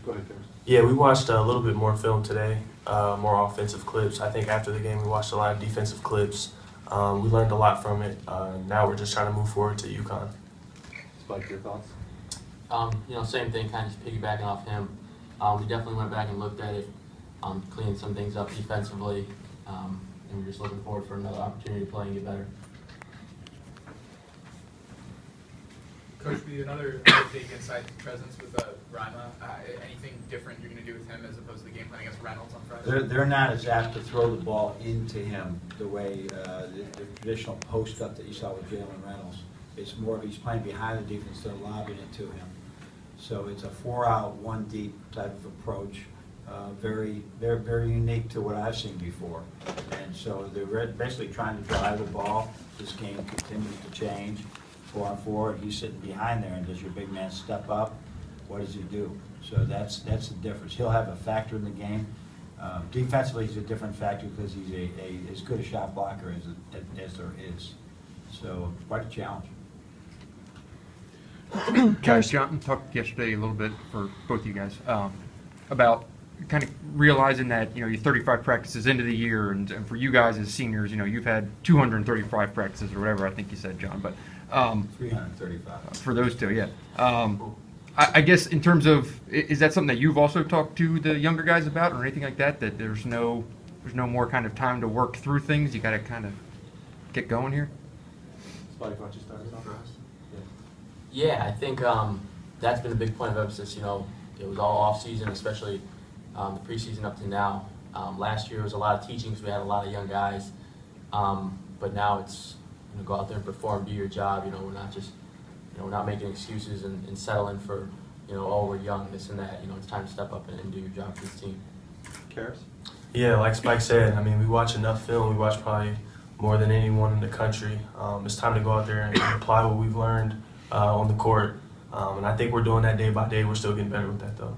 Go ahead, Caris. Yeah, we watched a little bit more film today, more offensive clips. I think after the game we watched a lot of defensive clips. We learned a lot from it. Now we're just trying to move forward to UConn. Spike, your thoughts? Same thing, kind of just piggybacking off him. We definitely went back and looked at it, cleaned some things up defensively, and we're just looking forward for another opportunity to play and get better. Coach, be another big inside presence with Rima. Anything different you're going to do with him as opposed to the game plan against Reynolds on Friday? They're not as apt to throw the ball into him the way the traditional post up that you saw with Jalen Reynolds. It's more of he's playing behind the defense, they're lobbing it to him. So it's a 4-out, 1 deep type of approach. They're very unique to what I've seen before. And so they're basically trying to drive the ball. This game continues to change. 4-on-4, and he's sitting behind there, and does your big man step up? What does he do? So that's the difference. He'll have a factor in the game. Defensively, he's a different factor because he's as good a shot blocker as there is. So quite a challenge. Guys, John talked yesterday a little bit for both of you guys about kind of realizing that you're 35 practices into the year, and for you guys as seniors, you've had 235 practices or whatever I think you said, John, but 335 for those two, yeah. I guess in terms of, is that something that you've also talked to the younger guys about, or anything like that? That there's no more kind of time to work through things. You got to kind of get going here. Spike, why don't you start us off? Yeah, I think that's been a big point of emphasis. It was all off season, especially the preseason up to now. Last year was a lot of teachings. We had a lot of young guys, but now it's go out there and perform, do your job. We're not just we're not making excuses and settling for oh, we're young, this and that. It's time to step up and do your job for this team. Caris? Yeah, like Spike said, I mean, we watch enough film. We watch probably more than anyone in the country. It's time to go out there and apply what we've learned on the court. And I think we're doing that day by day. We're still getting better with that, though.